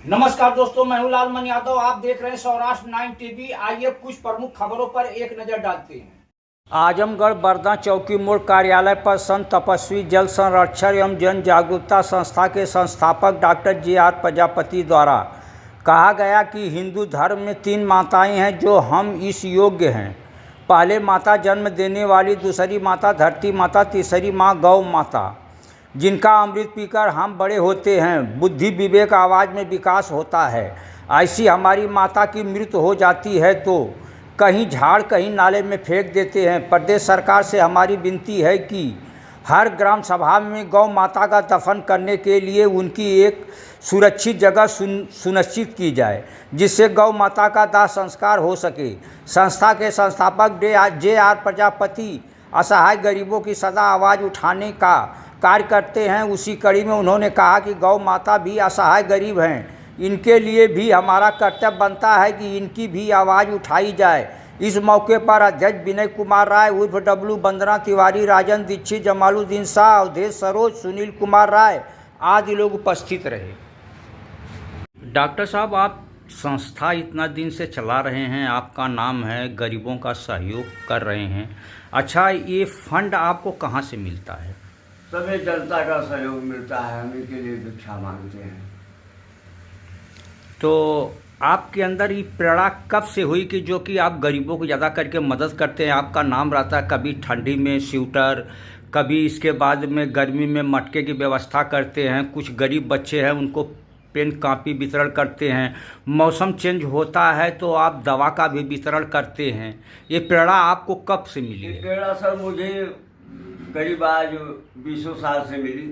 नमस्कार दोस्तों, मैं हूं लालमन यादव। आप देख रहे हैं सौराष्ट्र 9 टीवी। आइए कुछ प्रमुख खबरों पर एक नजर डालते हैं। आजमगढ़ बरदा चौकी मोड़ कार्यालय पर संत तपस्वी जल संरक्षण एवं जन जागरूकता संस्था के संस्थापक डॉक्टर जे.आर. प्रजापति द्वारा कहा गया कि हिंदू धर्म में 3 माताएं हैं जो हम इस योग्य हैं। पहले माता जन्म देने वाली, दूसरी माता धरती माता, तीसरी माँ गौ माता, जिनका अमृत पीकर हम बड़े होते हैं, बुद्धि विवेक आवाज़ में विकास होता है। ऐसी हमारी माता की मृत्यु हो जाती है तो कहीं झाड़ कहीं नाले में फेंक देते हैं। प्रदेश सरकार से हमारी विनती है कि हर ग्राम सभा में गौ माता का दफन करने के लिए उनकी एक सुरक्षित जगह सुनिश्चित की जाए, जिससे गौ माता का दाह संस्कार हो सके। संस्था के संस्थापक जे.आर. प्रजापति असहाय गरीबों की सदा आवाज़ उठाने का कार्य करते हैं। उसी कड़ी में उन्होंने कहा कि गौ माता भी असहाय गरीब हैं, इनके लिए भी हमारा कर्तव्य बनता है कि इनकी भी आवाज़ उठाई जाए। इस मौके पर अध्यक्ष विनय कुमार राय उर्फ डब्लू, वंदना तिवारी, राजन दीक्षित, जमालुद्दीन शाह, अवधेश सरोज, सुनील कुमार राय आदि लोग उपस्थित रहे। डॉक्टर साहब, आप संस्था इतना दिन से चला रहे हैं, आपका नाम है, गरीबों का सहयोग कर रहे हैं। अच्छा, ये फंड आपको कहाँ से मिलता है? सभी जनता का सहयोग मिलता है, हम इनके लिए भिक्षा मांगते हैं। तो आपके अंदर ये प्रेरणा कब से हुई कि जो कि आप गरीबों को ज़्यादा करके मदद करते हैं? आपका नाम रहता है, कभी ठंडी में स्वेटर, कभी इसके बाद में गर्मी में मटके की व्यवस्था करते हैं, कुछ गरीब बच्चे हैं उनको पेन कापी वितरण करते हैं, मौसम चेंज होता है तो आप दवा का भी वितरण करते हैं। ये प्रेरणा आपको कब से मिली है? प्रेरणा सर मुझे करीब आज 20 साल से मिली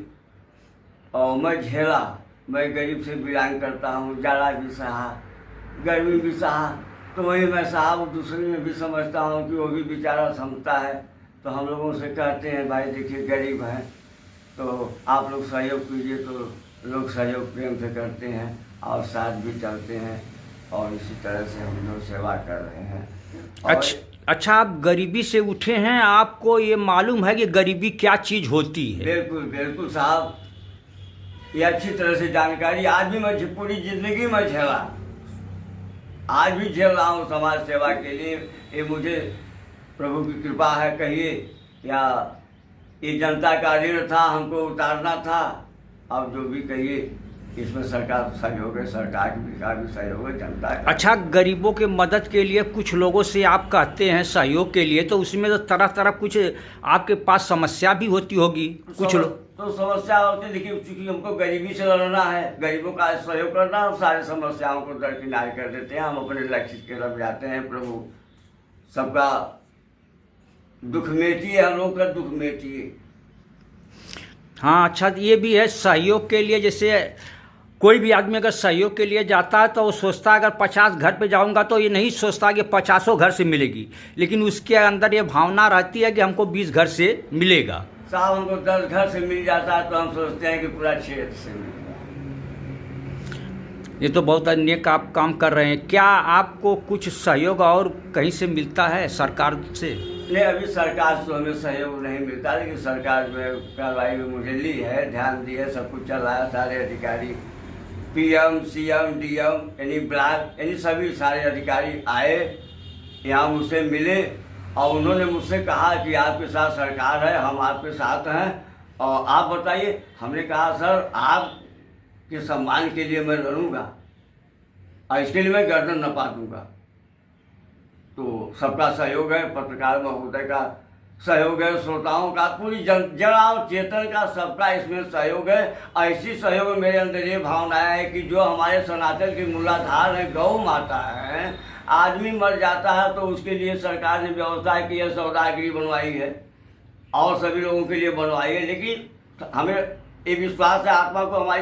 और मैं गरीब से बिलोंग करता हूँ। जाड़ा भी सहा, गर्मी भी सहा, तो वही मैं सहा वो दूसरे में भी समझता हूँ कि वो भी बेचारा समझता है। तो हम लोगों से कहते हैं भाई देखिए गरीब हैं तो आप लोग सहयोग कीजिए, तो लोग सहयोग प्रेम से करते हैं और साथ भी चलते हैं और इसी तरह से हम लोग सेवा कर रहे हैं। अच्छा, आप गरीबी से उठे हैं, आपको ये मालूम है कि गरीबी क्या चीज़ होती है? बिल्कुल बिल्कुल साहब, ये अच्छी तरह से जानकारी आज भी मैं पूरी जिंदगी में झेला, आज भी झेल रहा हूँ समाज सेवा के लिए। ये मुझे प्रभु की कृपा है कहिए, या ये जनता का ऋण था, हमको उतारना था। अब जो भी कहिए इसमें सरकार सहयोग है, सरकार का भी सहयोग है, जनता का। अच्छा, गरीबों के मदद के लिए कुछ लोगों से आप कहते हैं सहयोग के लिए, तो उसमें तो तरह तरह कुछ आपके पास समस्या भी होती होगी कुछ लोग? तो समस्या होती है, देखिए चूँकि हमको गरीबी से लड़ना है, गरीबों का सहयोग करना, हम सारी समस्याओं को दरकिनार कर देते हैं, हम अपने लक्ष्य की तरफ जाते हैं। प्रभु सबका दुख मेटिए, हम लोग का दुख मेटिए। हाँ, अच्छा, ये भी है सहयोग के लिए। जैसे कोई भी आदमी अगर सहयोग के लिए जाता है तो वो सोचता है अगर 50 घर पे जाऊंगा तो ये नहीं सोचता कि 50 घर से मिलेगी, लेकिन उसके अंदर ये भावना रहती है कि हमको 20 घर से मिलेगा। साहब हमको 10 घर से मिल जाता है तो हम सोचते हैं कि पूरा क्षेत्र से मिलेगा। ये तो बहुत नेक आप काम कर रहे हैं। क्या आपको कुछ सहयोग और कहीं से मिलता है सरकार से? नहीं, अभी सरकार से हमें सहयोग नहीं मिलता, लेकिन सरकार जो है कार्रवाई में मुझे ली है, ध्यान दी है, सब कुछ चल रहा है। सारे अधिकारी PM, CM, DM यानी ब्लॉक यानी सभी सारे अधिकारी आए यहाँ मुझसे मिले और उन्होंने मुझसे कहा कि आपके साथ सरकार है, हम आपके साथ हैं और आप बताइए। हमने कहा सर आपके सम्मान के लिए मैं लड़ूंगा और इसके लिए मैं गर्दन न पातूंगा। तो सबका सहयोग है, पत्रकार महोदय का सहयोग है, श्रोताओं का, पूरी जन और चेतन का, सबका इसमें सहयोग है। ऐसी सहयोग मेरे अंदर ये भावना है कि जो हमारे सनातन की मूलाधार है, गौ माता है, आदमी मर जाता है तो उसके लिए सरकार ने व्यवस्था की है, सौदागरी बनवाई है और सभी लोगों के लिए बनवाई है। लेकिन हमें ये विश्वास है, आत्मा को हमारी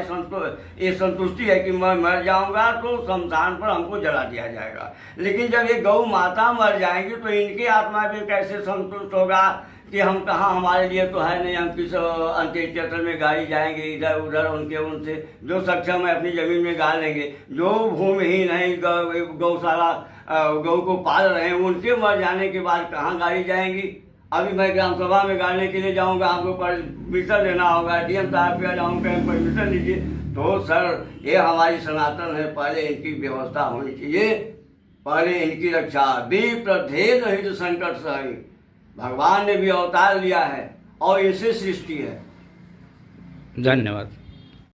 ये संतुष्टि है कि मैं मर जाऊंगा तो शमशान पर हमको जला दिया जाएगा। लेकिन जब ये गौ माता मर जाएंगी तो इनकी आत्मा भी कैसे संतुष्ट होगा कि हम कहाँ, हमारे लिए तो है नहीं, हम किस अंतिम क्षेत्र में गाड़ी जाएंगे इधर उधर, उनसे जो सक्षम है अपनी ज़मीन में गा लेंगे। जो भूमिहीन है, गौशाला गौ को पाल रहे हैं, उनके मर जाने के बाद कहाँ गाड़ी जाएंगी? अभी मैं ग्राम सभा में गाने के लिए जाऊंगा, हमको परमिशन लेना होगा, डीएम साहब के जाऊंगा, परमिशन लीजिए। तो सर ये हमारी सनातन है, पहले इनकी व्यवस्था होनी चाहिए, पहले इनकी रक्षा। विप्रभेद हित संकट सही, भगवान ने भी अवतार लिया है और इसे सृष्टि है। धन्यवाद।